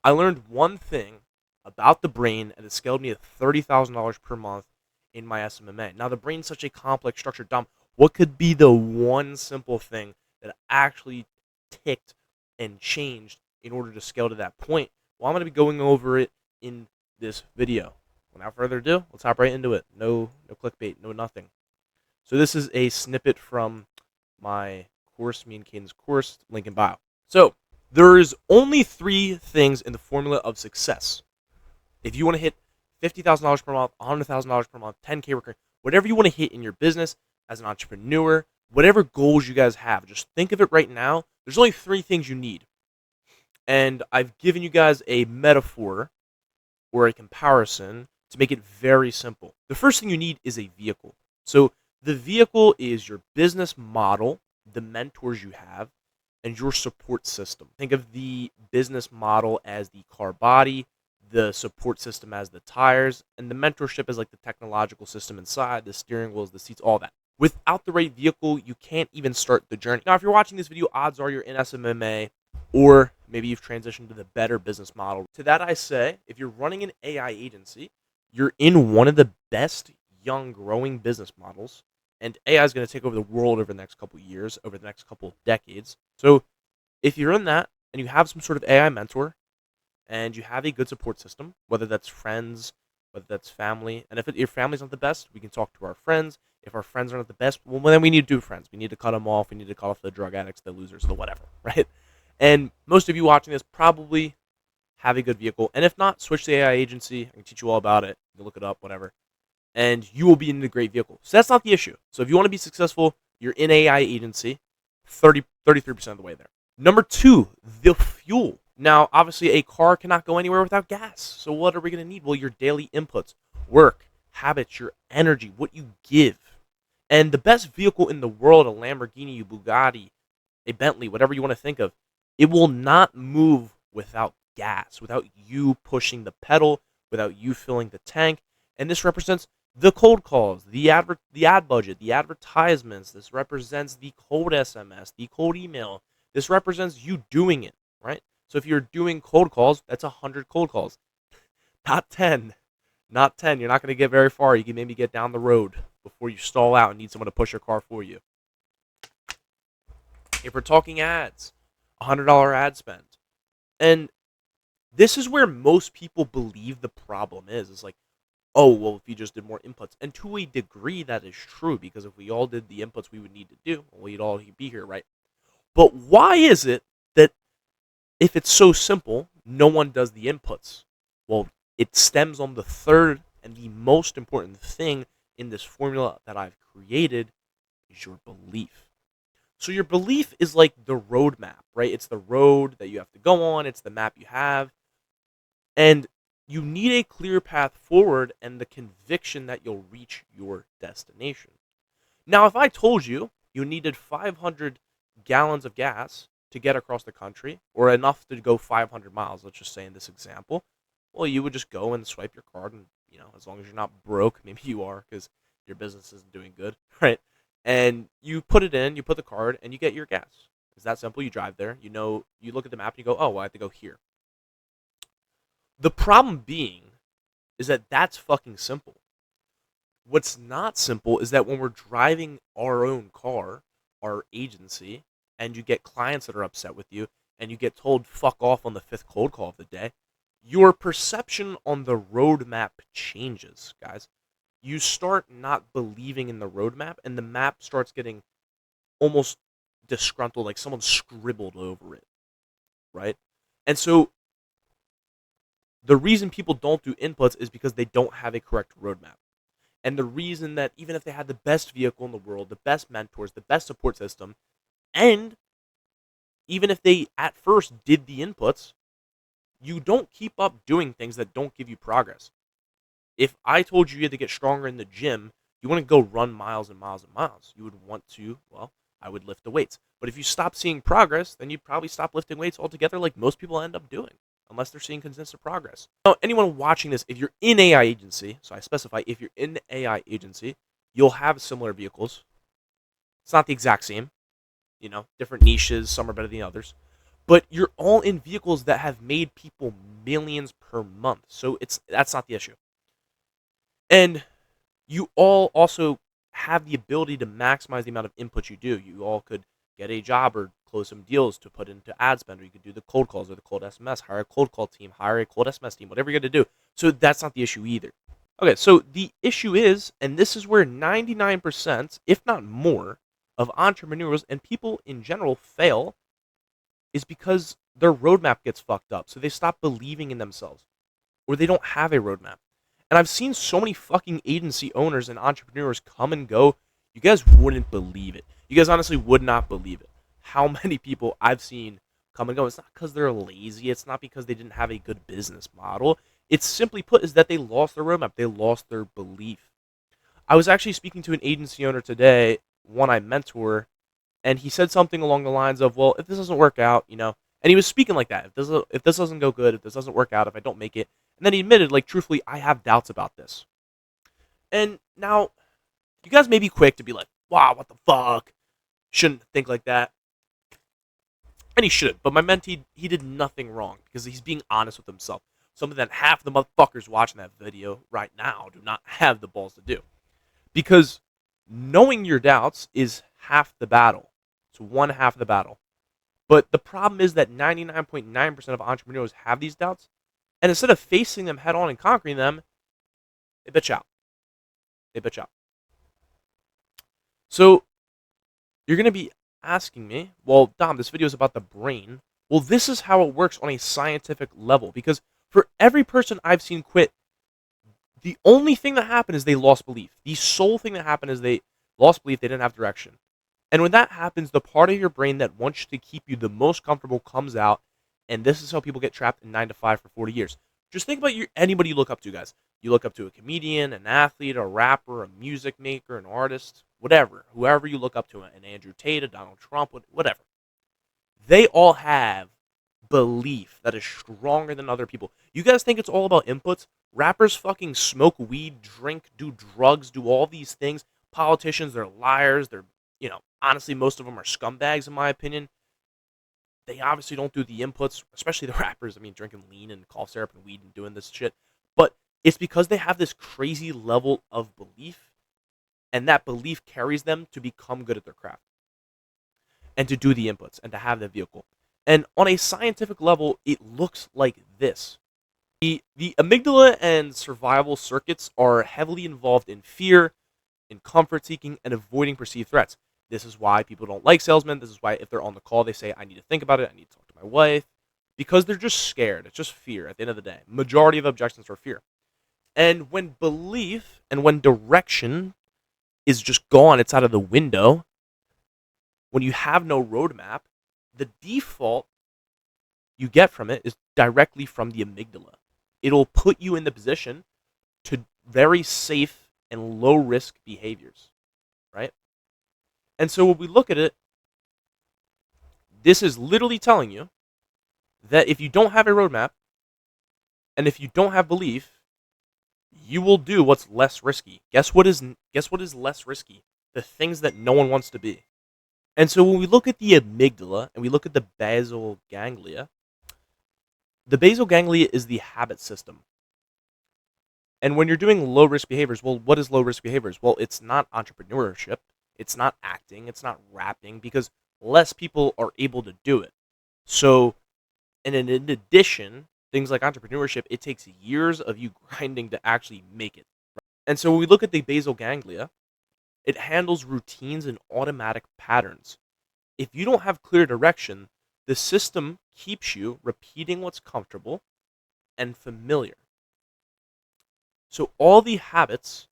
I learned one thing about the brain, and it scaled me to $30,000 per month in my SMMA. Now, the brain's such a complex structure. Dom, what could be the one simple thing that actually ticked and changed in order to scale to that point? Well, I'm going to be going over it in this video. Without further ado, let's hop right into it. No clickbait, no nothing. So this is a snippet from my course, me and Caden's course, link in bio. So there's only three things in the formula of success. If you want to hit $50,000 per month, $100,000 per month, 10K recurring, whatever you want to hit in your business as an entrepreneur, whatever goals you guys have, just think of it right now. There's only three things you need. And I've given you guys a metaphor or a comparison to make it very simple. The first thing you need is a vehicle. So the vehicle is your business model, the mentors you have, and your support system. Think of the business model as the car body, the support system as the tires, and the mentorship is like the technological system inside, the steering wheels, the seats, all that. Without the right vehicle, you can't even start the journey. Now, if you're watching this video, odds are you're in SMMA, or maybe you've transitioned to the better business model. To that I say, if you're running an AI agency, you're in one of the best young growing business models, and AI is going to take over the world over the next couple of years, over the next couple of decades. So if you're in that and you have some sort of AI mentor and you have a good support system, whether that's friends, whether that's family, and if your family's not the best, we can talk to our friends. If our friends are not the best, well, then we need to do friends. We need to cut them off. We need to cut off the drug addicts, the losers, the whatever, right? And most of you watching this probably have a good vehicle. And if not, switch to the AI agency. I can teach you all about it. You can look it up, whatever. And you will be in a great vehicle. So that's not the issue. So if you want to be successful, you're in AI agency, 33% of the way there. Number two, the fuel. Now, obviously, a car cannot go anywhere without gas. So what are we going to need? Well, your daily inputs, work, habits, your energy, what you give. And the best vehicle in the world, a Lamborghini, a Bugatti, a Bentley, whatever you want to think of, it will not move without gas, without you pushing the pedal, without you filling the tank. And this represents the cold calls, the ad budget, the advertisements. This represents the cold SMS, the cold email. This represents you doing it, right? So if you're doing cold calls, that's 100 cold calls, not 10. Not 10. You're not going to get very far. You can maybe get down the road before you stall out and need someone to push your car for you. If we're talking ads, $100 ad spend. And this is where most people believe the problem is. It's like, oh, well, if you just did more inputs. And to a degree, that is true, because if we all did the inputs we would need to do, well, we'd all be here, right? But why is it that if it's so simple, no one does the inputs? Well, it stems on the third and the most important thing in this formula that I've created is your belief. So your belief is like the roadmap, right? It's the road that you have to go on. It's the map you have. And you need a clear path forward and the conviction that you'll reach your destination. Now, if I told you you needed 500 gallons of gas to get across the country, or enough to go 500 miles, let's just say in this example, well, you would just go and swipe your card, and as long as you're not broke, maybe you are because your business isn't doing good, right? And you put it in, you put the card, and you get your gas. It's that simple. You drive there. You look at the map and you go, oh, well, I have to go here. The problem being is that that's fucking simple. What's not simple is that when we're driving our own car, our agency, and you get clients that are upset with you, and you get told fuck off on the fifth cold call of the day, your perception on the roadmap changes, guys. You start not believing in the roadmap, and the map starts getting almost disgruntled, like someone scribbled over it, right? And so the reason people don't do inputs is because they don't have a correct roadmap. And the reason that even if they had the best vehicle in the world, the best mentors, the best support system, and even if they at first did the inputs, you don't keep up doing things that don't give you progress. If I told you had to get stronger in the gym, you wouldn't go run miles and miles and miles. You would want to, well, I would lift the weights. But if you stop seeing progress, then you'd probably stop lifting weights altogether, like most people end up doing, unless they're seeing consistent progress. Now, anyone watching this, if you're in AI agency, so I specify if you're in the AI agency, you'll have similar vehicles. It's not the exact same, different niches, some are better than others. but you're all in vehicles that have made people millions per month. So that's not the issue. And you all also have the ability to maximize the amount of input you do. You all could get a job or close some deals to put into ad spend, or you could do the cold calls or the cold SMS, hire a cold call team, hire a cold SMS team, whatever you're going to do. So that's not the issue either. Okay, so the issue is, and this is where 99%, if not more, of entrepreneurs and people in general fail, is because their roadmap gets fucked up. So they stop believing in themselves, or they don't have a roadmap. And I've seen so many fucking agency owners and entrepreneurs come and go. You guys wouldn't believe it. You guys honestly would not believe it. How many people I've seen come and go. It's not because they're lazy. It's not because they didn't have a good business model. It's simply put is that they lost their roadmap. They lost their belief. I was actually speaking to an agency owner today, one I mentor, and he said something along the lines of, well, if this doesn't work out, and he was speaking like that. If this doesn't go good, if this doesn't work out, if I don't make it, and then he admitted, like, truthfully, I have doubts about this. And now, you guys may be quick to be like, wow, what the fuck? Shouldn't think like that. And he should. But my mentee, he did nothing wrong because he's being honest with himself. Something that half the motherfuckers watching that video right now do not have the balls to do. Because knowing your doubts is half the battle. It's one half of the battle. But the problem is that 99.9% of entrepreneurs have these doubts. And instead of facing them head on and conquering them, they bitch out. So you're going to be asking me, well, Dom, this video is about the brain. Well, this is how it works on a scientific level. Because for every person I've seen quit, the only thing that happened is they lost belief. The sole thing that happened is they lost belief. They didn't have direction. And when that happens, the part of your brain that wants to keep you the most comfortable comes out. And this is how people get trapped in 9 to 5 for 40 years. Just think about anybody you look up to, guys. You look up to a comedian, an athlete, a rapper, a music maker, an artist, whatever. Whoever you look up to, an Andrew Tate, a Donald Trump, whatever. They all have belief that is stronger than other people. You guys think it's all about inputs? Rappers fucking smoke weed, drink, do drugs, do all these things. Politicians, they're liars. They're, honestly, most of them are scumbags, in my opinion. They obviously don't do the inputs, especially the rappers. I mean, drinking lean and cough syrup and weed and doing this shit. But it's because they have this crazy level of belief, and that belief carries them to become good at their craft and to do the inputs and to have the vehicle. And on a scientific level, it looks like this. The amygdala and survival circuits are heavily involved in fear, in comfort seeking, and avoiding perceived threats. This is why people don't like salesmen. This is why if they're on the call, they say, I need to think about it. I need to talk to my wife. Because they're just scared. It's just fear at the end of the day. Majority of objections are fear. And when belief and when direction is just gone, it's out of the window, when you have no roadmap, the default you get from it is directly from the amygdala. It'll put you in the position to very safe and low risk behaviors, right? And so when we look at it, this is literally telling you that if you don't have a roadmap and if you don't have belief, you will do what's less risky. Guess what is less risky? The things that no one wants to be. And so when we look at the amygdala and we look at the basal ganglia is the habit system. And when you're doing low risk behaviors, well, what is low risk behaviors? Well, it's not entrepreneurship. It's not acting. It's not rapping because less people are able to do it. So, and in addition, things like entrepreneurship, it takes years of you grinding to actually make it. And so when we look at the basal ganglia, it handles routines and automatic patterns. If you don't have clear direction, the system keeps you repeating what's comfortable and familiar. So all the habits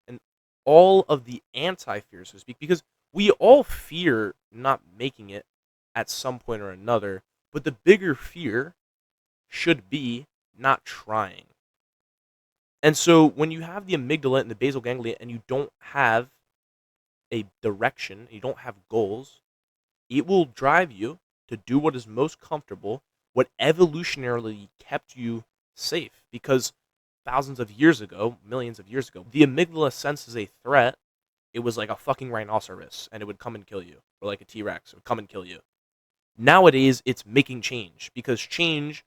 and all of the anti-fear, so to speak, because we all fear not making it at some point or another, but the bigger fear should be not trying. And so when you have the amygdala and the basal ganglia and you don't have a direction, you don't have goals, it will drive you to do what is most comfortable, what evolutionarily kept you safe. Because thousands of years ago, millions of years ago, the amygdala senses a threat. It was like a fucking rhinoceros, and it would come and kill you. Or like a T-Rex, it would come and kill you. Nowadays, it's making change, because change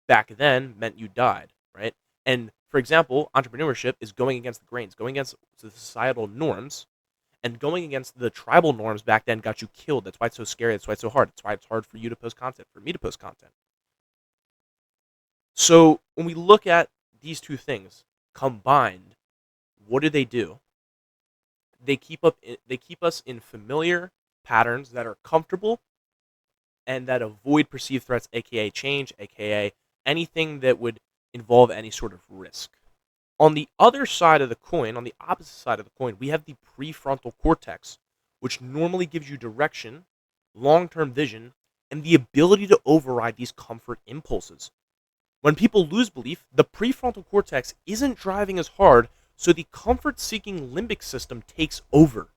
back then meant you died, right? And for example, entrepreneurship is going against the grains, going against the societal norms, and going against the tribal norms back then got you killed. That's why it's so scary. That's why it's so hard. That's why it's hard for you to post content, for me to post content. So when we look at these two things combined, what do? They keep us in familiar patterns that are comfortable and that avoid perceived threats, aka change, aka anything that would involve any sort of risk. On the other side of the coin, on the opposite side of the coin, we have the prefrontal cortex, which normally gives you direction, long-term vision, and the ability to override these comfort impulses. When people lose belief, the prefrontal cortex isn't driving as hard, so the comfort-seeking limbic system takes over.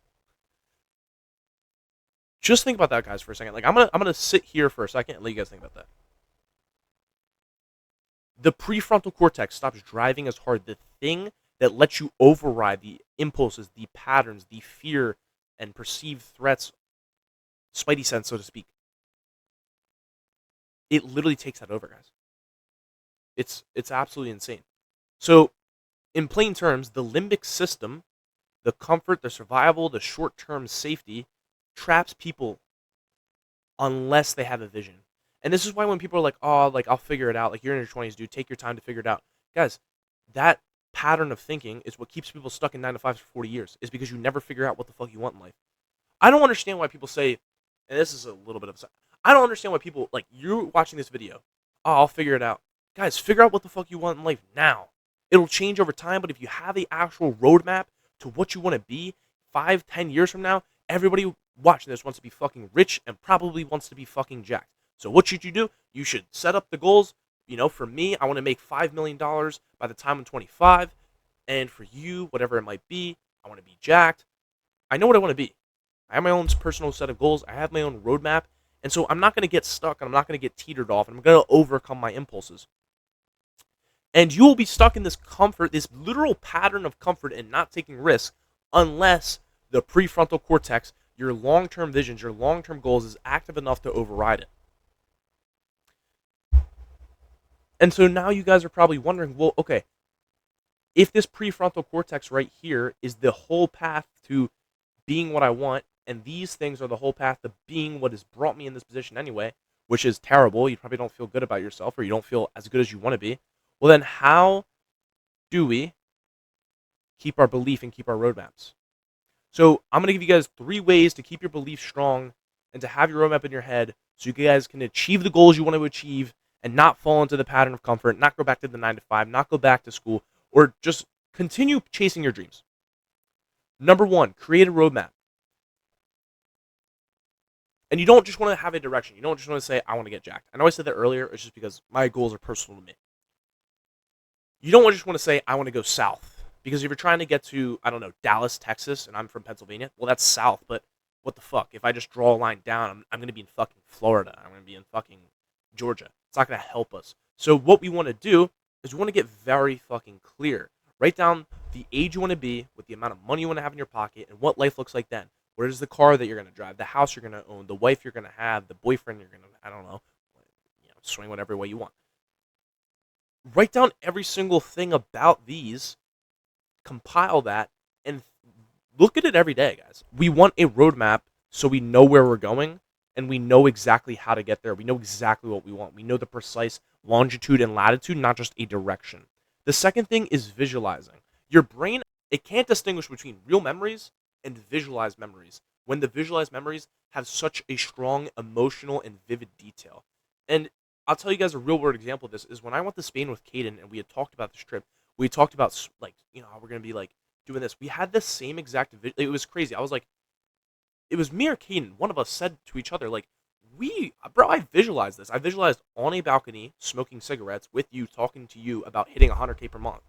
Just think about that, guys, for a second. Like, I'm gonna sit here for a second and let you guys think about that. The prefrontal cortex stops driving as hard. The thing that lets you override the impulses, the patterns, the fear, and perceived threats, spidey sense, so to speak. It literally takes that over, guys. It's absolutely insane. So, in plain terms, the limbic system, the comfort, the survival, the short-term safety, traps people unless they have a vision. And this is why when people are like, "Oh, like I'll figure it out," like you're in your 20s, dude, take your time to figure it out, guys. That pattern of thinking is what keeps people stuck in 9 to 5s for 40 years. Is because you never figure out what the fuck you want in life. I don't understand why people say, and this is a little bit of a, I don't understand why people like you're watching this video. Oh, I'll figure it out, guys. Figure out what the fuck you want in life now. It'll change over time, but if you have the actual roadmap to what you want to be 5, 10 years from now, everybody watching this wants to be fucking rich and probably wants to be fucking jacked. So what should you do? You should set up the goals. You know, for me, I want to make $5 million by the time I'm 25. And for you, whatever it might be, I want to be jacked. I know what I want to be. I have my own personal set of goals. I have my own roadmap. And so I'm not going to get stuck, and I'm not going to get teetered off, and I'm going to overcome my impulses. And you will be stuck in this comfort, this literal pattern of comfort and not taking risks unless the prefrontal cortex, your long-term visions, your long-term goals is active enough to override it. And so now you guys are probably wondering, well, okay, if this prefrontal cortex right here is the whole path to being what I want, and these things are the whole path to being what has brought me in this position anyway, which is terrible, you probably don't feel good about yourself, or you don't feel as good as you want to be, well then how do we keep our belief and keep our roadmaps? So I'm going to give you guys 3 ways to keep your belief strong and to have your roadmap in your head so you guys can achieve the goals you want to achieve and not fall into the pattern of comfort, not go back to the 9 to 5, not go back to school, or just continue chasing your dreams. Number 1, create a roadmap. And you don't just want to have a direction. You don't just want to say, I want to get jacked. I know I said that earlier. It's just because my goals are personal to me. You don't just want to say, I want to go south. Because if you're trying to get to, I don't know, Dallas, Texas, and I'm from Pennsylvania, well, that's south, but what the fuck? If I just draw a line down, I'm going to be in fucking Florida. I'm going to be in fucking Georgia. It's not going to help us. So what we want to do is we want to get very fucking clear. Write down the age you want to be with the amount of money you want to have in your pocket and what life looks like then. Where is the car that you're going to drive, the house you're going to own, the wife you're going to have, the boyfriend you're going to, I don't know, swing whatever way you want. Write down every single thing about these, compile that, and look at it every day, guys. We want a roadmap so we know where we're going and we know exactly how to get there. We know exactly what we want. We know the precise longitude and latitude, not just a direction. The second thing is visualizing. Your brain, it can't distinguish between real memories and visualized memories when the visualized memories have such a strong emotional and vivid detail. And I'll tell you guys a real world example of this is when I went to Spain with Caden and we had talked about this trip. We talked about, like, you know, how we're going to be, like, doing this. We had the same exact, it was crazy. I was like, it was me or Caden. One of us said to each other, like, bro, I visualized this. I visualized on a balcony, smoking cigarettes with you, talking to you about hitting 100K per month.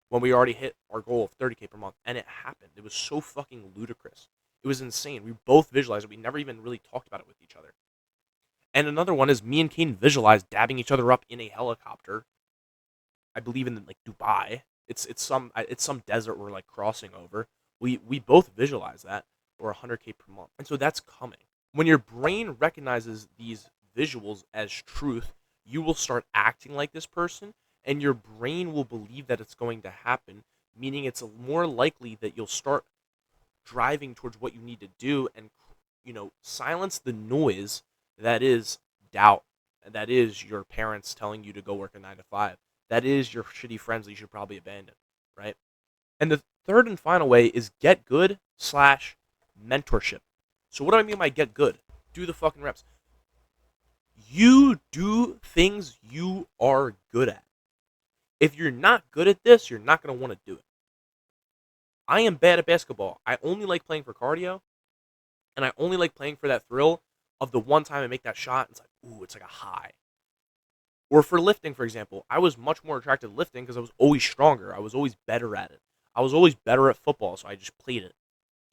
When we already hit our goal of 30K per month. And it happened. It was so fucking ludicrous. It was insane. We both visualized it. We never even really talked about it with each other. And another one is me and Caden visualized dabbing each other up in a helicopter. I believe in, like, Dubai. It's some desert we're, like, crossing over. We both visualize that, or 100K per month. And so that's coming. When your brain recognizes these visuals as truth, you will start acting like this person, and your brain will believe that it's going to happen, meaning it's more likely that you'll start driving towards what you need to do and silence the noise that is doubt, that is your parents telling you to go work a 9 to 5, that is your shitty friends that you should probably abandon, right? And the third and final way is get good slash mentorship. So what do I mean by get good? Do the fucking reps. You do things you are good at. If you're not good at this, you're not going to want to do it. I am bad at basketball. I only like playing for cardio, and I only like playing for that thrill of the one time I make that shot. It's like, ooh, it's like a high. Or for lifting, for example, I was much more attracted to lifting because I was always stronger. I was always better at it. I was always better at football, so I just played it.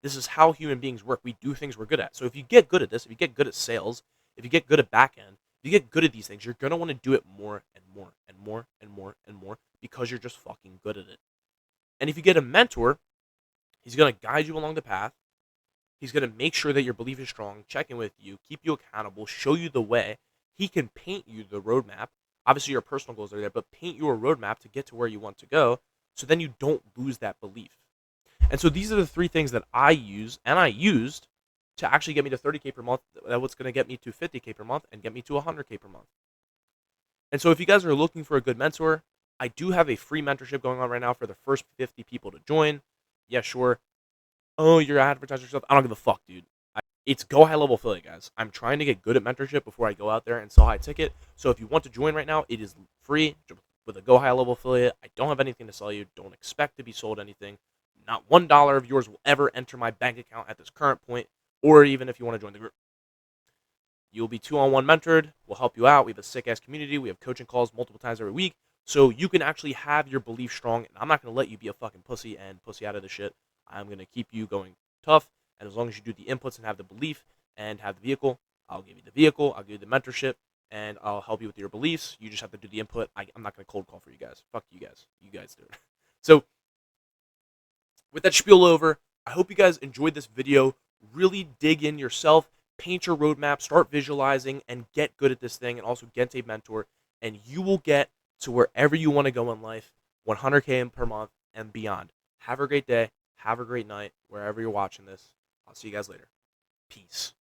This is how human beings work. We do things we're good at. So if you get good at this, if you get good at sales, if you get good at back end, if you get good at these things, you're going to want to do it more and more and more and more and more because you're just fucking good at it. And if you get a mentor, he's going to guide you along the path. He's going to make sure that your belief is strong, check in with you, keep you accountable, show you the way. He can paint you the roadmap. Obviously, your personal goals are there, but paint you a roadmap to get to where you want to go so then you don't lose that belief. And so these are the three things that I use and I used to actually get me to 30K per month. That's what's going to get me to 50K per month and get me to 100K per month. And so if you guys are looking for a good mentor, I do have a free mentorship going on right now for the first 50 people to join. Yeah, sure. Oh, you're advertising yourself. I don't give a fuck, dude. It's go high level affiliate, guys. I'm trying to get good at mentorship before I go out there and sell high ticket. So if you want to join right now, it is free with a go high level affiliate. I don't have anything to sell you. Don't expect to be sold anything. Not $1 of yours will ever enter my bank account at this current point, or even if you want to join the group. You'll be 2-on-1 mentored. We'll help you out. We have a sick ass community. We have coaching calls multiple times every week. So you can actually have your belief strong. And I'm not going to let you be a fucking pussy and pussy out of the shit. I'm going to keep you going tough. And as long as you do the inputs and have the belief and have the vehicle, I'll give you the vehicle. I'll give you the mentorship. And I'll help you with your beliefs. You just have to do the input. I'm not going to cold call for you guys. Fuck you guys. You guys do it. So with that spiel over, I hope you guys enjoyed this video. Really dig in yourself, paint your roadmap, start visualizing, and get good at this thing, and also get a mentor, and you will get to wherever you want to go in life, 100K per month and beyond. Have a great day. Have a great night, wherever you're watching this. I'll see you guys later. Peace.